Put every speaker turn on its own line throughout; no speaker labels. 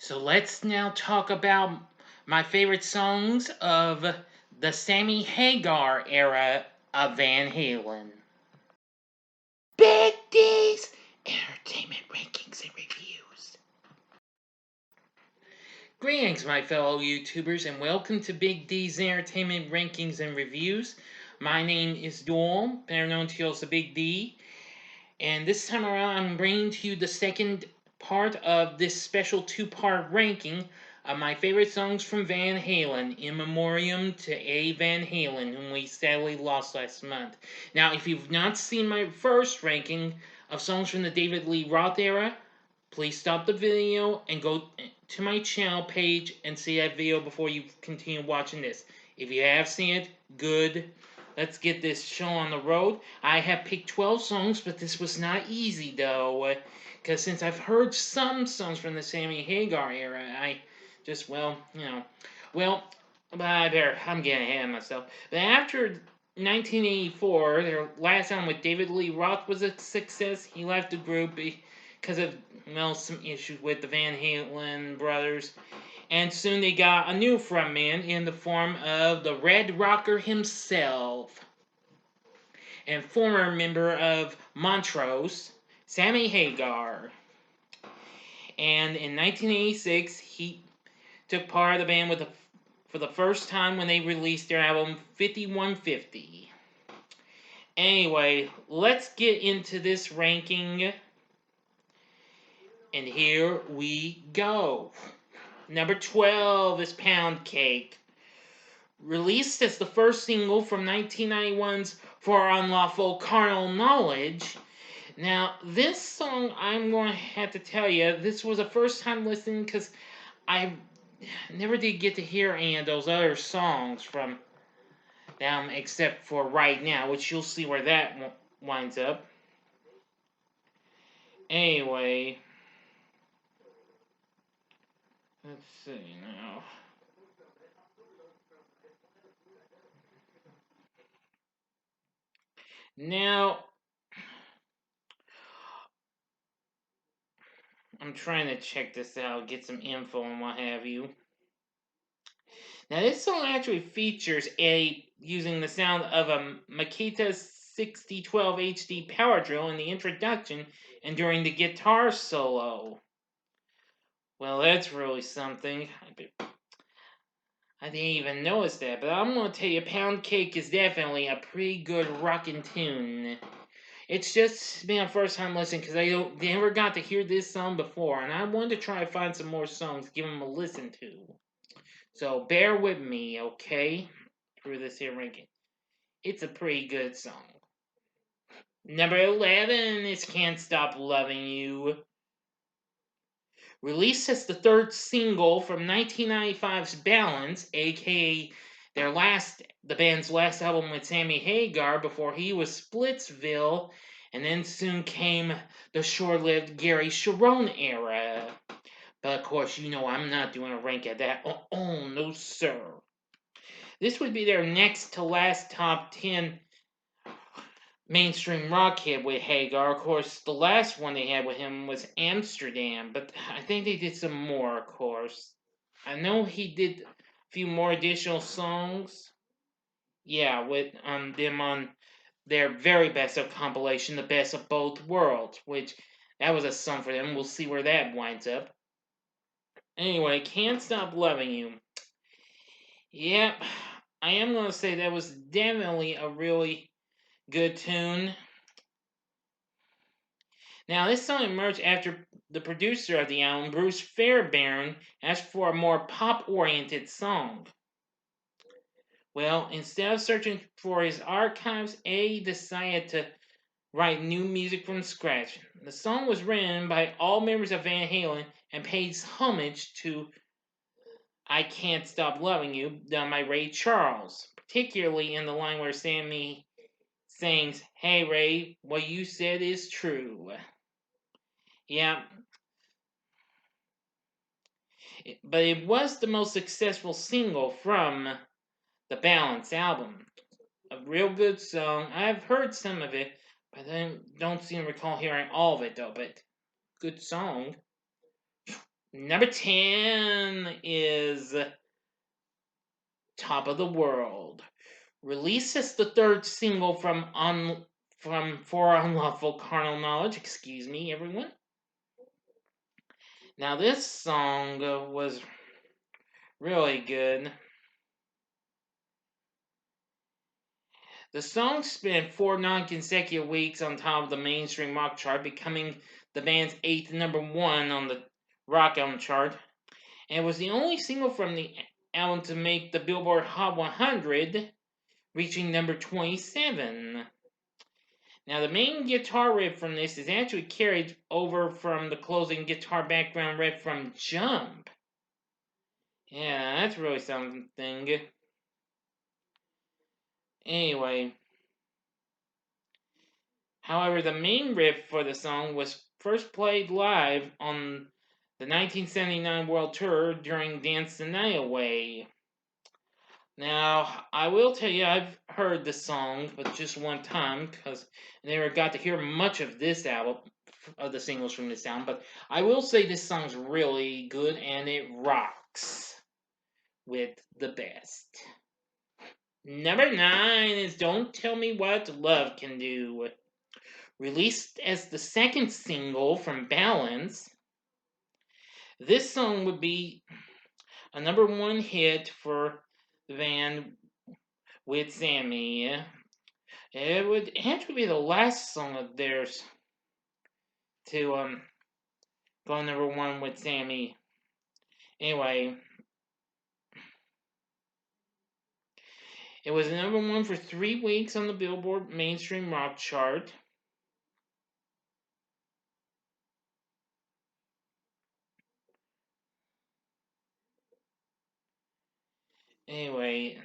So let's now talk about my favorite songs of the Sammy Hagar era of Van Halen. Big D's Entertainment Rankings and Reviews. Greetings, my fellow YouTubers, and welcome to Big D's Entertainment Rankings and Reviews. My name is Doyle, better known to you as the Big D, and this time around I'm bringing to you the second part of this special two-part ranking of my favorite songs from Van Halen, in memoriam to A. Van Halen, whom we sadly lost last month. Now, if you've not seen my first ranking of songs from the David Lee Roth era, please stop the video and go to my channel page and see that video before you continue watching this. If you have seen it, good. Let's get this show on the road. I have picked 12 songs, but this was not easy though, because since I've heard some songs from the Sammy Hagar era, I just, I'm getting ahead of myself. But after 1984, their last album with David Lee Roth was a success. He left the group because of, some issues with the Van Halen brothers. And soon they got a new frontman in the form of the Red Rocker himself, and former member of Montrose, Sammy Hagar. And in 1986, he took part of the band for the first time when they released their album 5150. Anyway, let's get into this ranking. And here we go. Number 12 is Pound Cake. Released as the first single from 1991's For Unlawful Carnal Knowledge. Now, this song, I'm going to have to tell you, this was the first time listening because I never did get to hear any of those other songs from them except for Right Now, which you'll see where that winds up. Anyway, let's see now. Now, I'm trying to check this out, get some info and what have you. Now, this song actually features using the sound of a Makita 6012 HD power drill in the introduction and during the guitar solo. Well, that's really something. I didn't even notice that, but I'm going to tell you, Pound Cake is definitely a pretty good rockin' tune. It's just been a first time listening because I never got to hear this song before, and I wanted to try to find some more songs to give them a listen to. So bear with me, okay? Through this here ranking. It's a pretty good song. Number 11 is Can't Stop Loving You. Released as the third single from 1995's Balance, aka the band's last album with Sammy Hagar before he was Splitsville, and then soon came the short-lived Gary Sharon era. But of course, I'm not doing a rank at that. Oh, no sir. This would be their next to last top 10 mainstream rock hit with Hagar. Of course, the last one they had with him was Amsterdam, but I think they did some more, of course. I know he did a few more additional songs. Yeah, with them on their very best of compilation, The Best of Both Worlds, which that was a song for them. We'll see where that winds up. Anyway, Can't Stop Loving You. Yep, I am going to say that was definitely a really good tune. Now, this song emerged after the producer of the album, Bruce Fairbairn, asked for a more pop-oriented song. Well, instead of searching for his archives, A decided to write new music from scratch. The song was written by all members of Van Halen and pays homage to I Can't Stop Loving You, done by Ray Charles, particularly in the line where Sammy sings, "Hey Ray, what you said is true." Yeah, but it was the most successful single from the Balance album. A real good song. I've heard some of it, but I don't seem to recall hearing all of it though. But good song. Number 10 is Top of the World. Released as the third single from For Unlawful Carnal Knowledge. Excuse me, everyone. Now this song was really good. The song spent 4 non-consecutive weeks on top of the mainstream rock chart, becoming the band's 8th #1 on the rock album chart, and it was the only single from the album to make the Billboard Hot 100, reaching number 27. Now, the main guitar riff from this is actually carried over from the closing guitar background riff from Jump. Yeah, that's really something. Anyway, however, the main riff for the song was first played live on the 1979 World Tour during Dance the Night Away. Now, I will tell you, I've heard the song, but just one time, because I never got to hear much of this album, of the singles from this album, but I will say this song's really good, and it rocks with the best. Number 9 is Don't Tell Me What Love Can Do. Released as the second single from Balance, this song would be a #1 hit for the band with Sammy. It would actually be the last song of theirs to go #1 with Sammy. Anyway, it was #1 for 3 weeks on the Billboard Mainstream Rock chart. Anyway,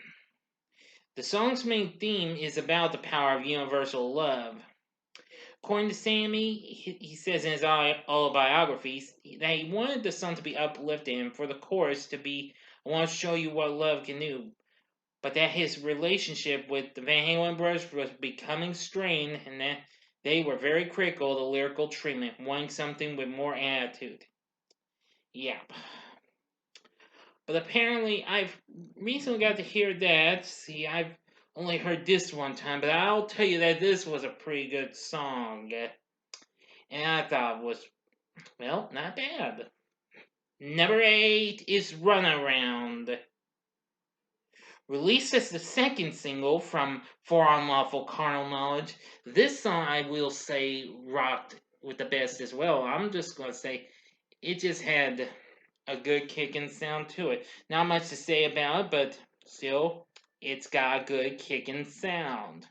the song's main theme is about the power of universal love. According to Sammy, he says in his autobiographies that he wanted the song to be uplifting and for the chorus to be, I want to show you what love can do. But that his relationship with the Van Halen brothers was becoming strained and that they were very critical of the lyrical treatment, wanting something with more attitude. Yep. But apparently, I've recently got to hear that. See, I've only heard this one time, but I'll tell you that this was a pretty good song. And I thought it was, well, not bad. Number 8 is Runaround. Released as the second single from For Unlawful Carnal Knowledge, this song I will say rocked with the best as well. I'm just going to say it just had a good kicking sound to it. Not much to say about it, but still, it's got a good kicking sound.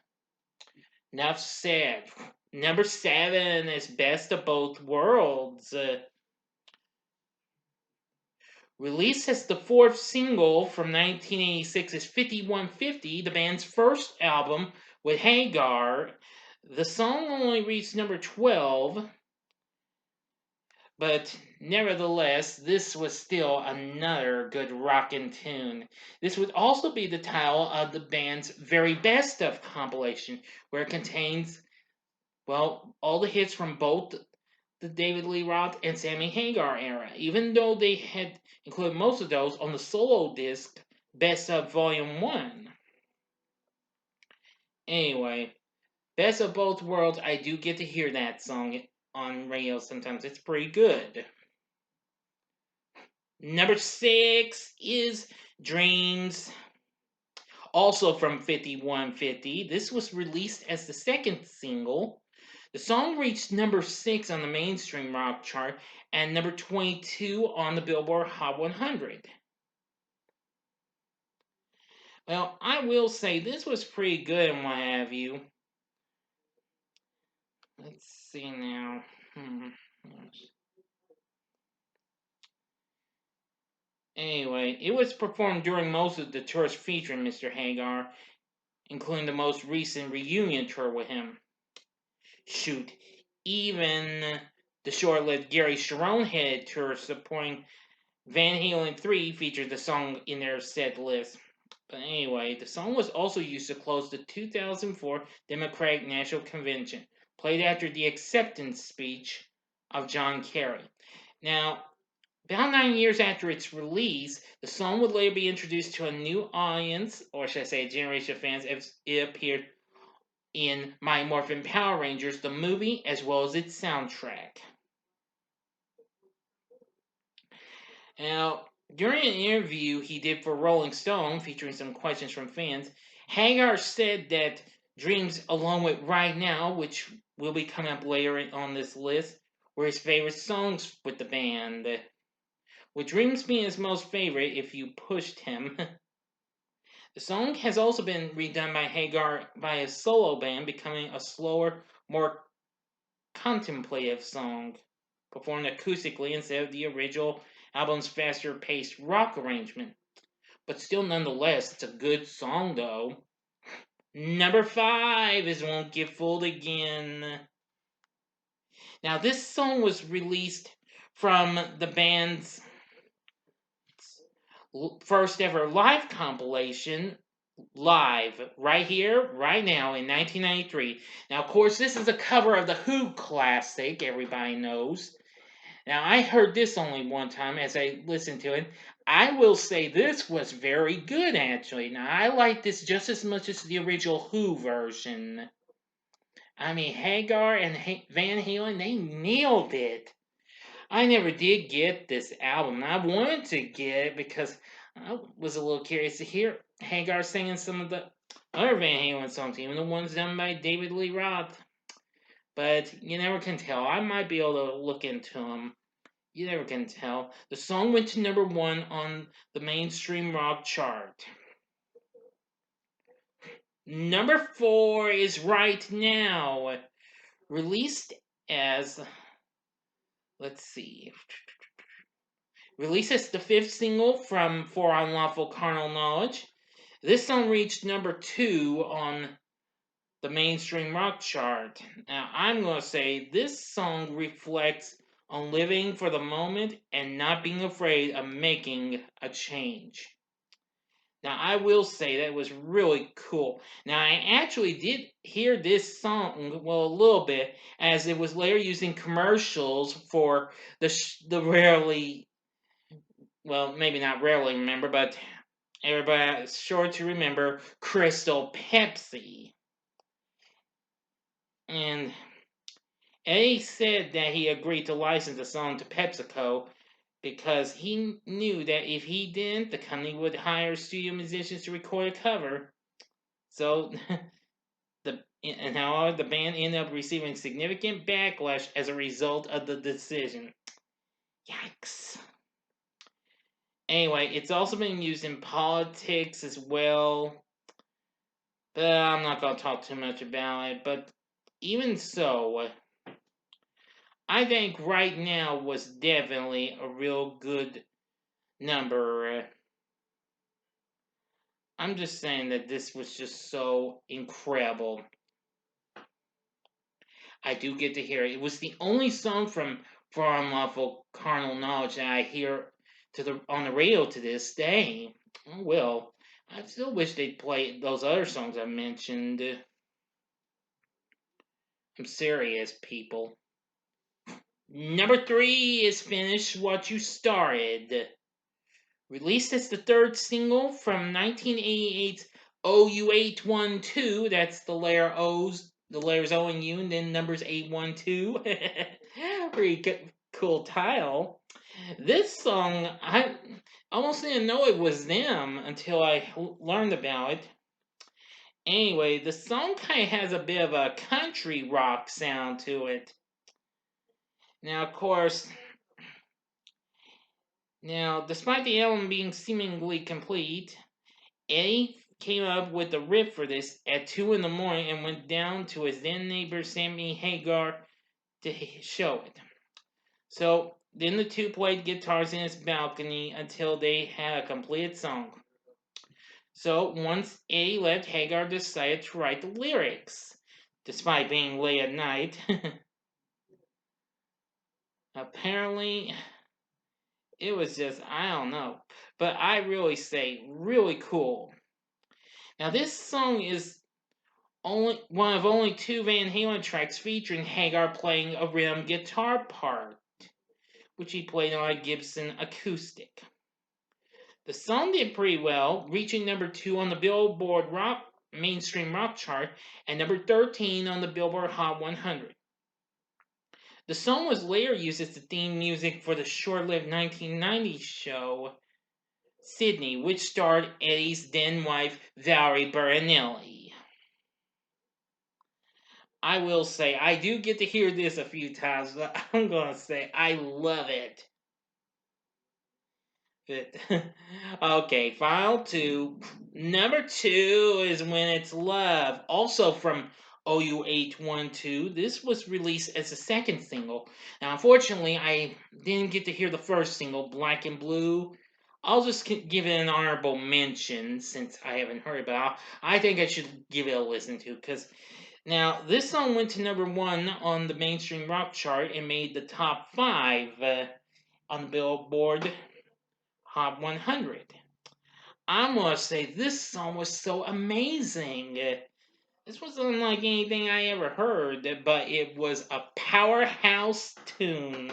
Enough said. Number 7 is Best of Both Worlds. Released as the fourth single from 1986's 5150, the band's first album with Hagar, the song only reached number 12, but nevertheless, this was still another good rockin' tune. This would also be the title of the band's very best of compilation, where it contains, well, all the hits from both the David Lee Roth and Sammy Hagar era, even though they had included most of those on the solo disc Best of Volume 1. Anyway, Best of Both Worlds, I do get to hear that song on radio sometimes. It's pretty good. Number 6 is Dreams, also from 5150. This was released as the second single. The song reached number 6 on the mainstream rock chart and number 22 on the Billboard Hot 100. Well, I will say this was pretty good and what have you. Let's see now. Anyway, it was performed during most of the tours featuring Mr. Hagar, including the most recent reunion tour with him. Shoot, even the short-lived Gary Sharon-headed tour supporting Van Halen 3 featured the song in their set list. But anyway, the song was also used to close the 2004 Democratic National Convention, played after the acceptance speech of John Kerry. Now, About 9 years after its release, the song would later be introduced to a new audience, or should I say a generation of fans, as it appeared in Mighty Morphin Power Rangers, the movie, as well as its soundtrack. Now, during an interview he did for Rolling Stone, featuring some questions from fans, Hagar said that Dreams, along with Right Now, which will be coming up later on this list, were his favorite songs with the band, with Dreams being his most favorite if you pushed him. The song has also been redone by Hagar by his solo band, becoming a slower, more contemplative song, performed acoustically instead of the original album's faster paced rock arrangement. But still, nonetheless, it's a good song though. Number 5 is Won't Get Fooled Again. Now, this song was released from the band's first ever live compilation, Live, right here, right now, in 1993. Now, of course, this is a cover of the Who classic, everybody knows. Now, I heard this only one time as I listened to it. I will say this was very good, actually. Now, I like this just as much as the original Who version. I mean, Hagar and Van Halen, they nailed it. I never did get this album. I wanted to get it because I was a little curious to hear Hagar singing some of the other Van Halen songs, even the ones done by David Lee Roth. But you never can tell. I might be able to look into them. You never can tell. The song went to number 1 on the mainstream rock chart. Number 4 is Right Now. Released as, let's see, released as the 5th single from For Unlawful Carnal Knowledge. This song reached number 2 on the mainstream rock chart. Now, I'm going to say this song reflects on living for the moment and not being afraid of making a change. Now, I will say that was really cool. Now, I actually did hear this song, well, a little bit, as it was later used in commercials for the rarely, well, maybe not rarely remember, but everybody's sure to remember Crystal Pepsi. And A said that he agreed to license the song to PepsiCo because he knew that if he didn't, the company would hire studio musicians to record a cover. So, however, the band ended up receiving significant backlash as a result of the decision. Yikes. Anyway, it's also been used in politics as well. But I'm not going to talk too much about it. But even so, I think Right Now was definitely a real good number. I'm just saying that this was just so incredible. I do get to hear it. It was the only song from For Unlawful Carnal Knowledge that I hear on the radio to this day. Oh well, I still wish they'd play those other songs I mentioned. I'm serious, people. Number 3 is Finish What You Started. Released as the 3rd single from 1988's OU812, that's the layers O and U, and then numbers 812. Pretty cool title. This song, I almost didn't know it was them until I learned about it. Anyway, the song kind of has a bit of a country rock sound to it. Now, of course, despite the album being seemingly complete, Eddie came up with the riff for this at 2 in the morning and went down to his then neighbor Sammy Hagar to show it. So then the two played guitars in his balcony until they had a completed song. So once Eddie left, Hagar decided to write the lyrics, despite being late at night. Apparently, it was just, I don't know. But I really say, really cool. Now, this song is only one of only 2 Van Halen tracks featuring Hagar playing a rhythm guitar part, which he played on a Gibson acoustic. The song did pretty well, reaching number 2 on the Billboard Rock mainstream rock chart and number 13 on the Billboard Hot 100. The song was later used as the theme music for the short-lived 1990 show Sydney, which starred Eddie's then wife Valerie Bertinelli. I will say, I do get to hear this a few times, but I'm gonna say I love it. Okay, file 2. Number 2 is When It's Love, also from OU812. This was released as a second single. Now, unfortunately, I didn't get to hear the first single, Black and Blue. I'll just give it an honorable mention since I haven't heard it, but I think I should give it a listen to, because now this song went to number 1 on the mainstream rock chart and made the top 5 on the Billboard Hot 100. I must say, this song was so amazing. This wasn't unlike anything I ever heard, but it was a powerhouse tune.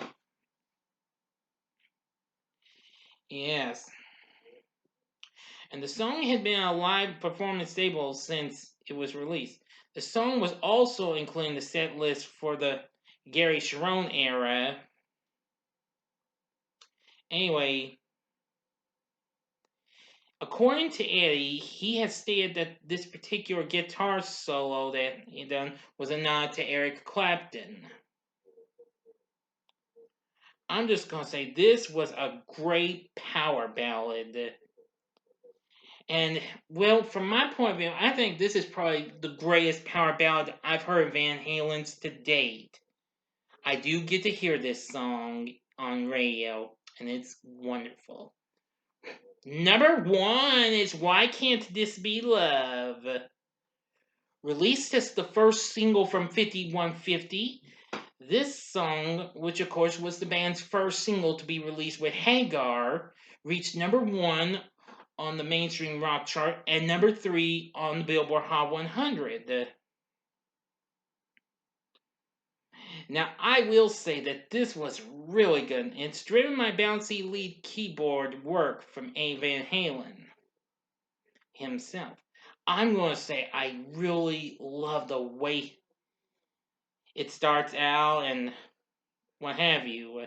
Yes. And the song had been a live performance staple since it was released. The song was also included in the set list for the Gary Sharon era. Anyway, according to Eddie, he has stated that this particular guitar solo that he done was a nod to Eric Clapton. I'm just gonna say this was a great power ballad. And, well, from my point of view, I think this is probably the greatest power ballad I've heard of Van Halen's to date. I do get to hear this song on radio, and it's wonderful. Number 1 is Why Can't This Be Love? Released as the first single from 5150, this song, which of course was the band's first single to be released with Hagar, reached number 1 on the mainstream rock chart and number 3 on the Billboard Hot 100. Now, I will say that this was really good. It's driven by bouncy lead keyboard work from A. Van Halen himself. I'm going to say I really love the way it starts out and what have you.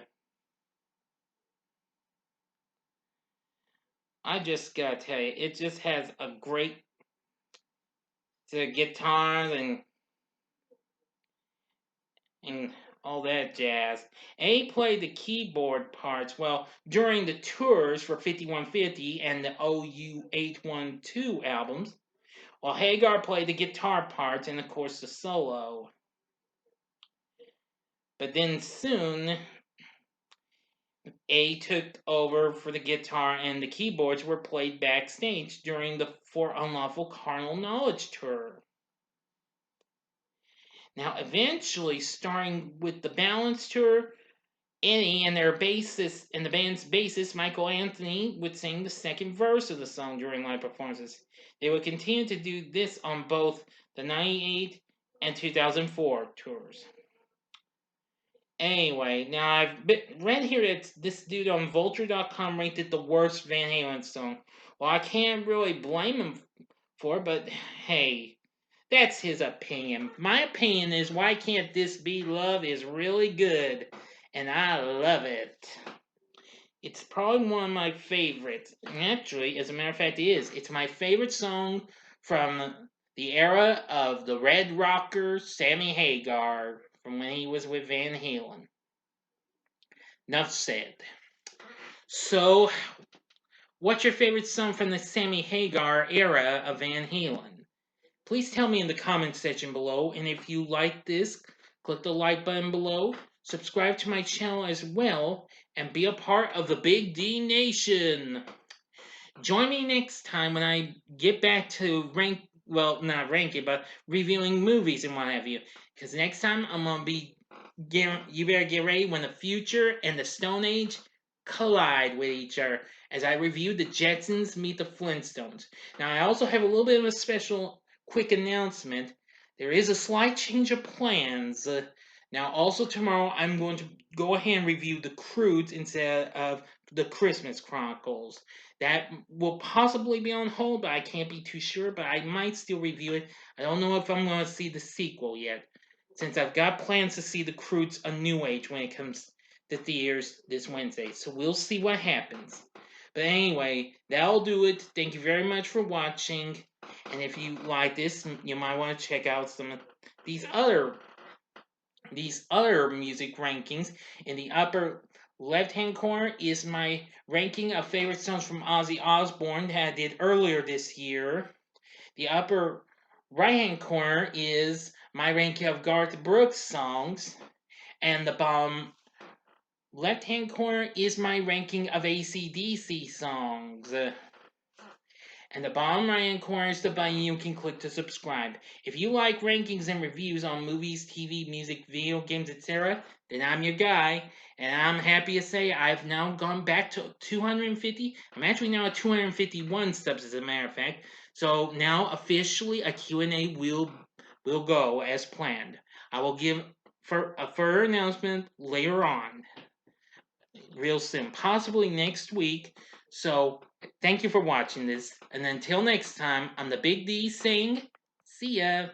I just gotta tell you, it just has a great guitars and all that jazz. A played the keyboard parts well during the tours for 5150 and the OU812 albums, while Hagar played the guitar parts and of course the solo. But then soon A took over for the guitar and the keyboards were played backstage during the For Unlawful Carnal Knowledge tour. Now, eventually, starting with the Balance tour, Eddie and their bassist and the band's bassist Michael Anthony would sing the second verse of the song during live performances. They would continue to do this on both the 98 and 2004 tours. Anyway, now I've read here that this dude on Vulture.com rated the worst Van Halen song. Well, I can't really blame him for it, but hey, that's his opinion. My opinion is Why Can't This Be Love is really good, and I love it. It's probably one of my favorites. And actually, as a matter of fact, it is. It's my favorite song from the era of the Red Rocker Sammy Hagar from when he was with Van Halen. Enough said. So, what's your favorite song from the Sammy Hagar era of Van Halen? Please tell me in the comments section below, and if you like this, click the like button below, subscribe to my channel as well, and be a part of the Big D Nation. Join me next time when I get back to not ranking, but reviewing movies and what have you. Because next time I'm going to be, you better get ready when the future and the Stone Age collide with each other as I review the Jetsons meet the Flintstones. Now, I also have a little bit of a special quick announcement. There is a slight change of plans. Now, also tomorrow, I'm going to go ahead and review the Croods instead of the Christmas Chronicles. That will possibly be on hold, but I can't be too sure. But I might still review it. I don't know if I'm going to see the sequel yet, since I've got plans to see the Croods A New Age when it comes to theaters this Wednesday. So we'll see what happens. But anyway, that'll do it. Thank you very much for watching. And if you like this, you might want to check out some of these other music rankings. In the upper left hand corner is my ranking of favorite songs from Ozzy Osbourne that I did earlier this year. The upper right hand corner is my ranking of Garth Brooks songs. And the bottom left hand corner is my ranking of AC/DC songs. And the bottom right hand corner is the button you can click to subscribe. If you like rankings and reviews on movies, TV, music, video games, etc., then I'm your guy. And I'm happy to say I've now gone back to 250. I'm actually now at 251 subs, as a matter of fact. So now officially a Q&A will go as planned. I will give for a further announcement later on, real soon, possibly next week. So thank you for watching this, and until next time, I'm the Big D saying, see ya.